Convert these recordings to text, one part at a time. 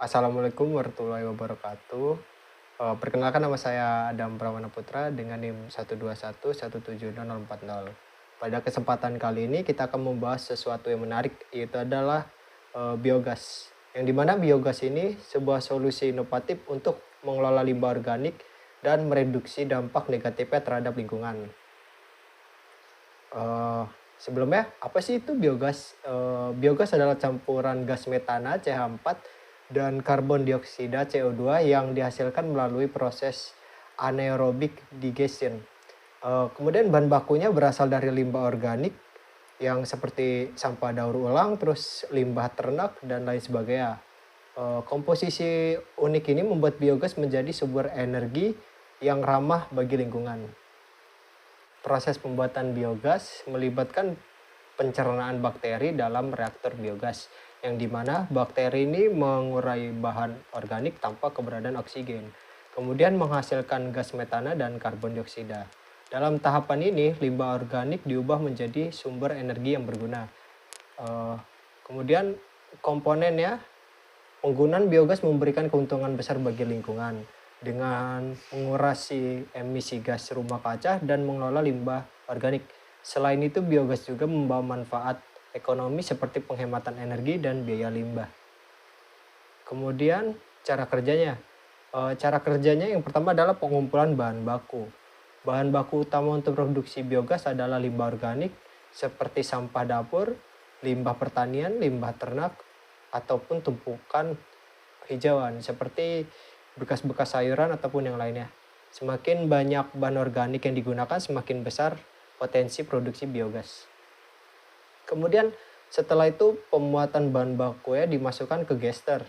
Assalamualaikum warahmatullahi wabarakatuh. Perkenalkan nama saya Adam Prawana Putra dengan NIM 121170040. Pada kesempatan kali ini kita akan membahas sesuatu yang menarik, yaitu adalah biogas. Yang dimana biogas ini sebuah solusi inovatif untuk mengelola limbah organik dan mereduksi dampak negatifnya terhadap lingkungan. Eh, Sebelumnya, apa sih itu biogas? Biogas adalah campuran gas metana CH4 dan karbon dioksida CO2 yang dihasilkan melalui proses anaerobic digestion. Kemudian bahan bakunya berasal dari limbah organik yang seperti sampah daur ulang, terus limbah ternak dan lain sebagainya. Komposisi unik ini membuat biogas menjadi sumber energi yang ramah bagi lingkungan. Proses pembuatan biogas melibatkan pencernaan bakteri dalam reaktor biogas, yang dimana bakteri ini mengurai bahan organik tanpa keberadaan oksigen, kemudian menghasilkan gas metana dan karbon dioksida. Dalam tahapan ini, limbah organik diubah menjadi sumber energi yang berguna. Eh, Kemudian komponennya, penggunaan biogas memberikan keuntungan besar bagi lingkungan dengan mengurangi emisi gas rumah kaca dan mengelola limbah organik. Selain itu, biogas juga membawa manfaat ekonomi seperti penghematan energi dan biaya limbah. Kemudian cara kerjanya. Cara kerjanya yang pertama adalah pengumpulan bahan baku. Bahan baku utama untuk produksi biogas adalah limbah organik seperti sampah dapur, limbah pertanian, limbah ternak, ataupun tumpukan hijauan seperti bekas-bekas sayuran ataupun yang lainnya. Semakin banyak bahan organik yang digunakan, semakin besar potensi produksi biogas. Kemudian setelah itu pemuatan bahan baku ya dimasukkan ke gester,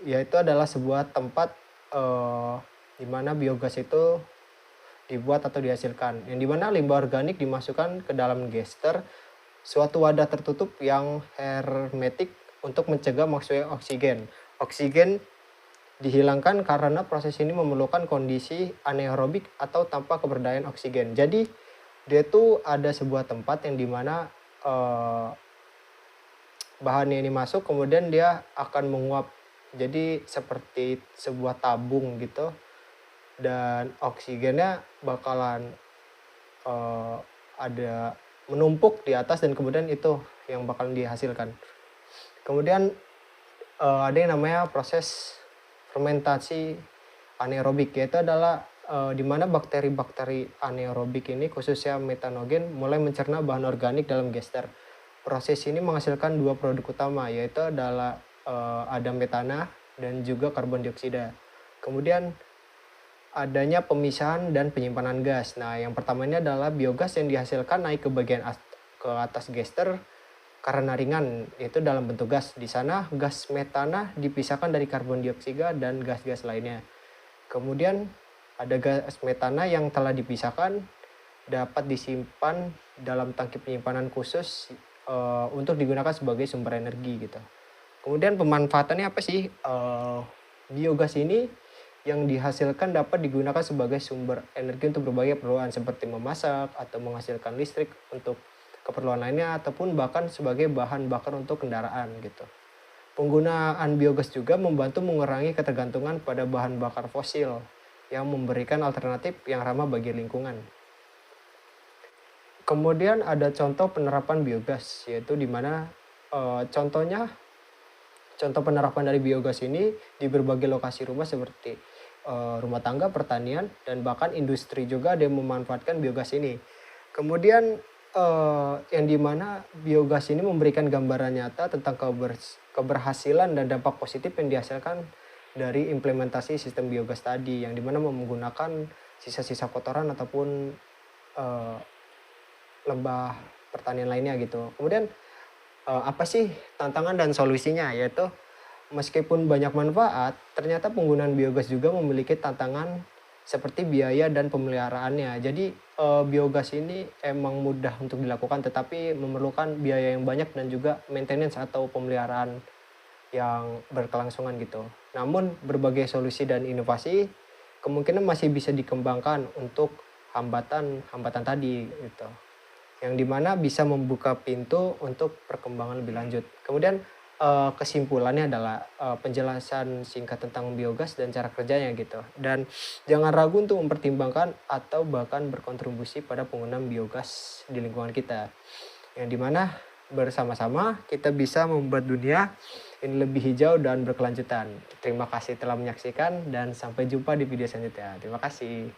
yaitu adalah sebuah tempat di mana biogas itu dibuat atau dihasilkan. Yang dimana limbah organik dimasukkan ke dalam gester, suatu wadah tertutup yang hermetik untuk mencegah masuknya oksigen. Oksigen dihilangkan karena proses ini memerlukan kondisi anaerobik atau tanpa keberadaan oksigen. Jadi dia tuh ada sebuah tempat yang dimana bahannya ini masuk, kemudian dia akan menguap. Jadi seperti sebuah tabung gitu, dan oksigennya bakalan ada menumpuk di atas dan kemudian itu yang bakalan dihasilkan. Kemudian ada yang namanya proses fermentasi anaerobik, yaitu adalah di mana bakteri-bakteri anaerobik ini khususnya metanogen mulai mencerna bahan organik dalam gester. Proses ini menghasilkan dua produk utama, yaitu adalah ada metana dan juga karbon dioksida. Kemudian adanya pemisahan dan penyimpanan gas. Nah, yang pertama ini adalah biogas yang dihasilkan naik ke bagian ke atas gester karena ringan, yaitu dalam bentuk gas. Di sana gas metana dipisahkan dari karbon dioksida dan gas-gas lainnya. Kemudian ada gas metana yang telah dipisahkan dapat disimpan dalam tangki penyimpanan khusus untuk digunakan sebagai sumber energi gitu. Kemudian pemanfaatannya apa sih? Biogas ini yang dihasilkan dapat digunakan sebagai sumber energi untuk berbagai keperluan seperti memasak atau menghasilkan listrik untuk keperluan lainnya, ataupun bahkan sebagai bahan bakar untuk kendaraan gitu. Penggunaan biogas juga membantu mengurangi ketergantungan pada bahan bakar fosil yang memberikan alternatif yang ramah bagi lingkungan. Kemudian ada contoh penerapan biogas, yaitu di mana contoh penerapan dari biogas ini di berbagai lokasi rumah seperti rumah tangga, pertanian, dan bahkan industri juga ada yang memanfaatkan biogas ini. Kemudian yang dimana biogas ini memberikan gambaran nyata tentang keberhasilan dan dampak positif yang dihasilkan dari implementasi sistem biogas tadi, yang dimana menggunakan sisa-sisa kotoran ataupun limbah pertanian lainnya gitu. Kemudian apa sih tantangan dan solusinya, yaitu meskipun banyak manfaat, ternyata penggunaan biogas juga memiliki tantangan seperti biaya dan pemeliharaannya. Jadi biogas ini emang mudah untuk dilakukan, tetapi memerlukan biaya yang banyak dan juga maintenance atau pemeliharaan yang berkelangsungan gitu. Namun berbagai solusi dan inovasi kemungkinan masih bisa dikembangkan untuk hambatan-hambatan tadi gitu, yang dimana bisa membuka pintu untuk perkembangan lebih lanjut. Kemudian kesimpulannya adalah penjelasan singkat tentang biogas dan cara kerjanya gitu. Dan jangan ragu untuk mempertimbangkan atau bahkan berkontribusi pada penggunaan biogas di lingkungan kita. Yang dimana bersama-sama kita bisa membuat dunia ini lebih hijau dan berkelanjutan. Terima kasih telah menyaksikan dan sampai jumpa di video selanjutnya. Terima kasih.